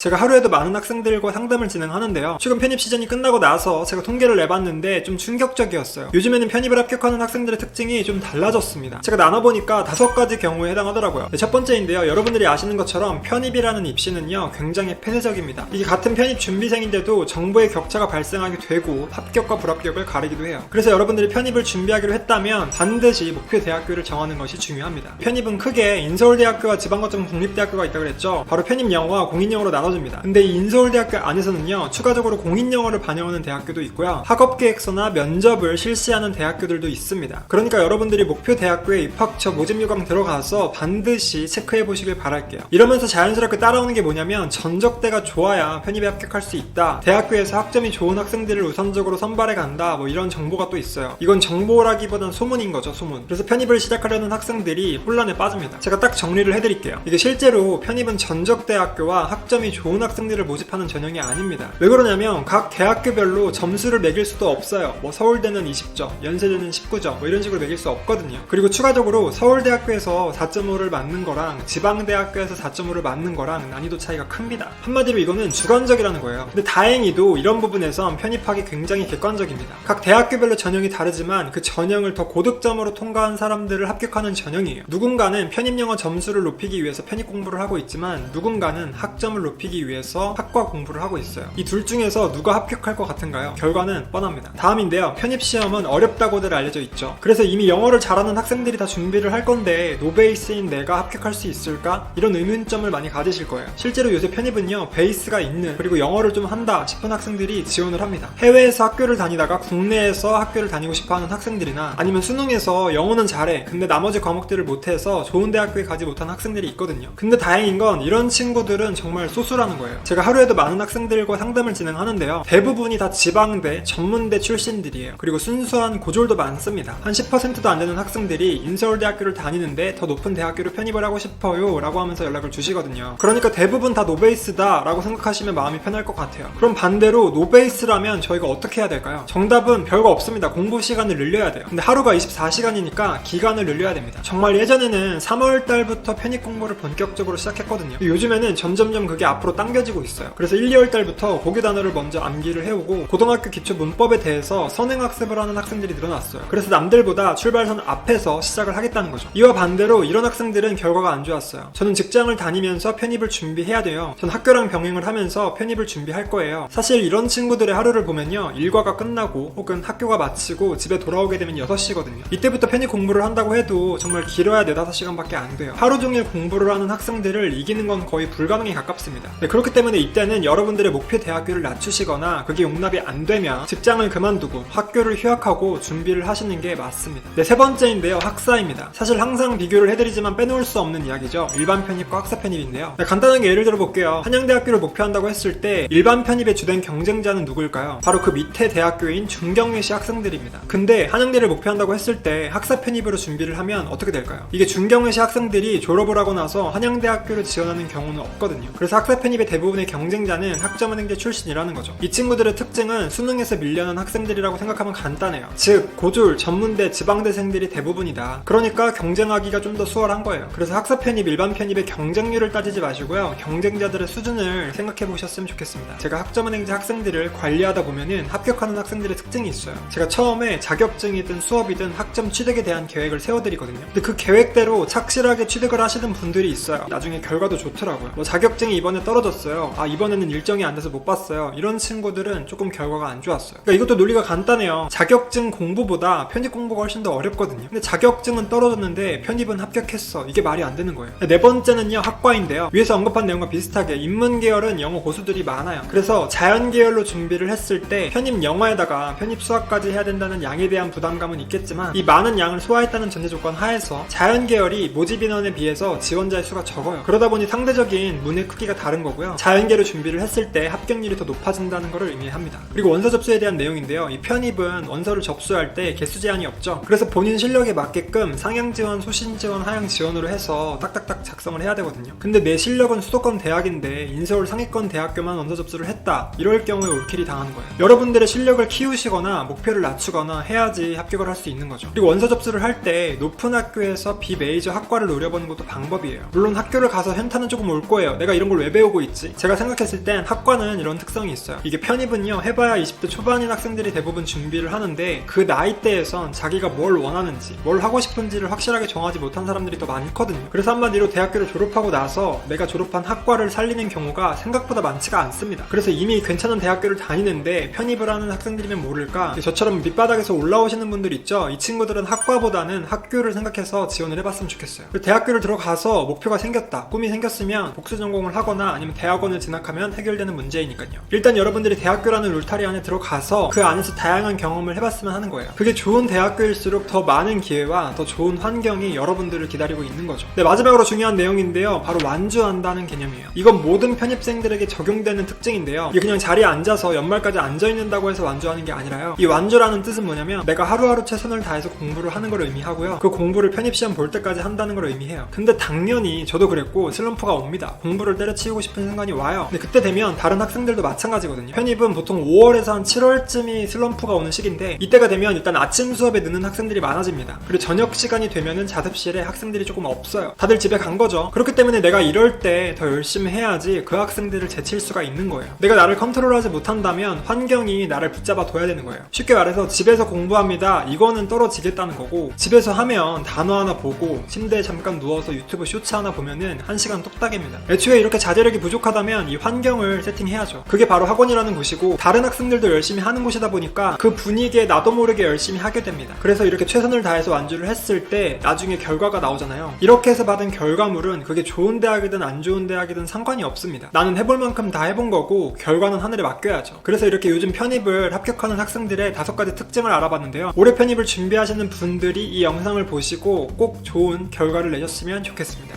제가 하루에도 많은 학생들과 상담을 진행하는데요. 최근 편입 시즌이 끝나고 나서 제가 통계를 내봤는데 좀 충격적이었어요. 요즘에는 편입을 합격하는 학생들의 특징이 좀 달라졌습니다. 제가 나눠보니까 5가지 경우에 해당하더라고요. 첫 번째인데요. 여러분들이 아시는 것처럼 편입이라는 입시는요, 굉장히 폐쇄적입니다. 이게 같은 편입 준비생인데도 정보의 격차가 발생하게 되고 합격과 불합격을 가리기도 해요. 그래서 여러분들이 편입을 준비하기로 했다면 반드시 목표 대학교를 정하는 것이 중요합니다. 편입은 크게 인서울대학교와 지방거점 공립대학교가 있다고 그랬죠. 바로 편입 영어와 공인영어로 나눠 줍니다. 근데 이 인서울대학교 안에서는요, 추가적으로 공인영어를 반영하는 대학교도 있고요, 학업계획서나 면접을 실시하는 대학교들도 있습니다. 그러니까 여러분들이 목표 대학교에 입학처 모집요강 들어가서 반드시 체크해 보시길 바랄게요. 이러면서 자연스럽게 따라오는 게 뭐냐면, 전적대가 좋아야 편입에 합격할 수 있다, 대학교에서 학점이 좋은 학생들을 우선적으로 선발해 간다, 뭐 이런 정보가 또 있어요. 이건 정보라기보단 소문인 거죠, 소문. 그래서 편입을 시작하려는 학생들이 혼란에 빠집니다. 제가 딱 정리를 해드릴게요. 이게 실제로 편입은 전적대학교와 학점이 좋은 학생들을 모집하는 전형이 아닙니다. 왜 그러냐면 각 대학교별로 점수를 매길 수도 없어요. 뭐 서울대는 20점, 연세대는 19점, 뭐 이런 식으로 매길 수 없거든요. 그리고 추가적으로 서울대학교에서 4.5를 맞는 거랑 지방대학교에서 4.5를 맞는 거랑 난이도 차이가 큽니다. 한마디로 이거는 주관적이라는 거예요. 근데 다행히도 이런 부분에선 편입하기 굉장히 객관적입니다. 각 대학교별로 전형이 다르지만 그 전형을 더 고득점으로 통과한 사람들을 합격하는 전형이에요. 누군가는 편입영어 점수를 높이기 위해서 편입 공부를 하고 있지만, 누군가는 학점을 높이기 위해서 학과 공부를 하고 있어요. 이 둘 중에서 누가 합격할 것 같은가요? 결과는 뻔합니다. 다음인데요. 편입시험은 어렵다고들 알려져 있죠. 그래서 이미 영어를 잘하는 학생들이 다 준비를 할 건데 노베이스인 내가 합격할 수 있을까? 이런 의문점을 많이 가지실 거예요. 실제로 요새 편입은요, 베이스가 있는, 그리고 영어를 좀 한다 싶은 학생들이 지원을 합니다. 해외에서 학교를 다니다가 국내에서 학교를 다니고 싶어하는 학생들이나, 아니면 수능에서 영어는 잘해 근데 나머지 과목들을 못해서 좋은 대학교에 가지 못한 학생들이 있거든요. 근데 다행인 건 이런 친구들은 정말 소수라는 거예요. 제가 하루에도 많은 학생들과 상담을 진행하는데요, 대부분이 다 지방대, 전문대 출신들이에요. 그리고 순수한 고졸도 많습니다. 한 10%도 안 되는 학생들이 인서울대학교를 다니는데 더 높은 대학교로 편입을 하고 싶어요 라고 하면서 연락을 주시거든요. 그러니까 대부분 다 노베이스다 라고 생각하시면 마음이 편할 것 같아요. 그럼 반대로 노베이스라면 저희가 어떻게 해야 될까요? 정답은 별거 없습니다. 공부 시간을 늘려야 돼요. 근데 하루가 24시간이니까 기간을 늘려야 됩니다. 정말 예전에는 3월달부터 편입 공부를 본격적으로 시작했거든요. 요즘에는 점점점 그게 앞으로 당겨지고 있어요. 그래서 1, 2월달부터 고유 단어를 먼저 암기를 해오고, 고등학교 기초 문법에 대해서 선행학습을 하는 학생들이 늘어났어요. 그래서 남들보다 출발선 앞에서 시작을 하겠다는 거죠. 이와 반대로 이런 학생들은 결과가 안 좋았어요. 저는 직장을 다니면서 편입을 준비해야 돼요. 전 학교랑 병행을 하면서 편입을 준비할 거예요. 사실 이런 친구들의 하루를 보면요, 일과가 끝나고 혹은 학교가 마치고 집에 돌아오게 되면 6시거든요. 이때부터 편입 공부를 한다고 해도 정말 길어야 4-5시간밖에 안 돼요. 하루 종일 공부를 하는 학생들을 이기는 건 거의 불가능에 가깝습니다. 그렇기 때문에 이때는 여러분들의 목표 대학교를 낮추시거나 그게 용납이 안 되면 직장을 그만두고 학교를 휴학하고 준비를 하시는 게 맞습니다. 세 번째인데요, 학사입니다. 사실 항상 비교를 해드리지만 빼놓을 수 없는 이야기죠. 일반 편입과 학사 편입인데요. 간단하게 예를 들어 볼게요. 한양대학교를 목표한다고 했을 때 일반 편입의 주된 경쟁자는 누굴까요? 바로 그 밑에 대학교인 중경외시 학생들입니다. 근데 한양대를 목표한다고 했을 때 학사 편입으로 준비를 하면 어떻게 될까요? 이게 중경외시 학생들이 졸업을 하고 나서 한양대학교를 지원하는 경우는 없거든요. 그래서 학사 편입의 대부분의 경쟁자는 학점은행제 출신이라는 거죠. 이 친구들의 특징은 수능에서 밀려난 학생들이라고 생각하면 간단해요. 즉 고졸, 전문대, 지방대생들이 대부분이다. 그러니까 경쟁하기가 좀 더 수월한 거예요. 그래서 학사 편입, 일반 편입의 경쟁률을 따지지 마시고요, 경쟁자들의 수준을 생각해 보셨으면 좋겠습니다. 제가 학점은행제 학생들을 관리하다 보면은 합격하는 학생들의 특징이 있어요. 제가 처음에 자격증이든 수업이든 학점 취득에 대한 계획을 세워드리거든요. 근데 그 계획대로 착실하게 취득을 하시는 분들이 있어요. 나중에 결과도 좋더라고요. 뭐 자격증이 이번에 떨어졌어요. 이번에는 일정이 안 돼서 못 봤어요. 이런 친구들은 조금 결과가 안 좋았어요. 그러니까 이것도 논리가 간단해요. 자격증 공부보다 편입 공부가 훨씬 더 어렵거든요. 근데 자격증은 떨어졌는데 편입은 합격했어. 이게 말이 안 되는 거예요. 네 번째는요, 학과인데요. 위에서 언급한 내용과 비슷하게 인문 계열은 영어 고수들이 많아요. 그래서 자연 계열로 준비를 했을 때 편입 영어에다가 편입 수학까지 해야 된다는 양에 대한 부담감은 있겠지만, 이 많은 양을 소화했다는 전제 조건 하에서 자연 계열이 모집 인원에 비해서 지원자의 수가 적어요. 그러다 보니 상대적인 문의 크기가 다른 거고요. 자연계로 준비를 했을 때 합격률이 더 높아진다는 것을 의미합니다. 그리고 원서 접수에 대한 내용인데요. 이 편입은 원서를 접수할 때 개수 제한이 없죠. 그래서 본인 실력에 맞게끔 상향 지원, 소신 지원, 하향 지원으로 해서 딱딱딱 작성을 해야 되거든요. 근데 내 실력은 수도권 대학인데 인서울 상위권 대학교만 원서 접수를 했다, 이럴 경우에 올킬이 당하는 거예요. 여러분들의 실력을 키우시거나 목표를 낮추거나 해야지 합격을 할 수 있는 거죠. 그리고 원서 접수를 할 때 높은 학교에서 비메이저 학과를 노려보는 것도 방법이에요. 물론 학교를 가서 현타는 조금 올 거예요. 내가 이런 걸 왜 배우고 오고 있지? 제가 생각했을 땐 학과는 이런 특성이 있어요. 이게 편입은요, 해봐야 20대 초반인 학생들이 대부분 준비를 하는데 그 나이대에선 자기가 뭘 원하는지, 뭘 하고 싶은지를 확실하게 정하지 못한 사람들이 더 많거든요. 그래서 한마디로 대학교를 졸업하고 나서 내가 졸업한 학과를 살리는 경우가 생각보다 많지가 않습니다. 그래서 이미 괜찮은 대학교를 다니는데 편입을 하는 학생들이면 모를까, 저처럼 밑바닥에서 올라오시는 분들 있죠? 이 친구들은 학과보다는 학교를 생각해서 지원을 해봤으면 좋겠어요. 대학교를 들어가서 목표가 생겼다, 꿈이 생겼으면 복수 전공을 하거나 아니면 대학원을 진학하면 해결되는 문제이니까요. 일단 여러분들이 대학교라는 울타리 안에 들어가서 그 안에서 다양한 경험을 해봤으면 하는 거예요. 그게 좋은 대학교일수록 더 많은 기회와 더 좋은 환경이 여러분들을 기다리고 있는 거죠. 네, 마지막으로 중요한 내용인데요, 바로 완주한다는 개념이에요. 이건 모든 편입생들에게 적용되는 특징인데요, 이게 그냥 자리에 앉아서 연말까지 앉아있는다고 해서 완주하는 게 아니라요, 이 완주라는 뜻은 뭐냐면 내가 하루하루 최선을 다해서 공부를 하는 걸 의미하고요, 그 공부를 편입시험 볼 때까지 한다는 걸 의미해요. 근데 당연히 저도 그랬고 슬럼프가 옵니다. 공부를 때려치우고 싶은 순간이 와요. 근데 그때 되면 다른 학생들도 마찬가지거든요. 편입은 보통 5월에서 한 7월쯤이 슬럼프가 오는 시기인데, 이때가 되면 일단 아침 수업에 늦는 학생들이 많아집니다. 그리고 저녁 시간이 되면은 자습실에 학생들이 조금 없어요. 다들 집에 간 거죠. 그렇기 때문에 내가 이럴 때 더 열심히 해야지 그 학생들을 제칠 수가 있는 거예요. 내가 나를 컨트롤하지 못한다면 환경이 나를 붙잡아 둬야 되는 거예요. 쉽게 말해서 집에서 공부합니다, 이거는 떨어지겠다는 거고, 집에서 하면 단어 하나 보고 침대에 잠깐 누워서 유튜브 쇼츠 하나 보면은 1시간 뚝딱입니다. 애초에 이렇게 자제력이 부족하다면 이 환경을 세팅해야죠. 그게 바로 학원이라는 곳이고 다른 학생들도 열심히 하는 곳이다 보니까 그 분위기에 나도 모르게 열심히 하게 됩니다. 그래서 이렇게 최선을 다해서 완주를 했을 때 나중에 결과가 나오잖아요. 이렇게 해서 받은 결과물은 그게 좋은 대학이든 안 좋은 대학이든 상관이 없습니다. 나는 해볼 만큼 다 해본 거고 결과는 하늘에 맡겨야죠. 그래서 이렇게 요즘 편입을 합격하는 학생들의 5가지 특징을 알아봤는데요, 올해 편입을 준비하시는 분들이 이 영상을 보시고 꼭 좋은 결과를 내셨으면 좋겠습니다.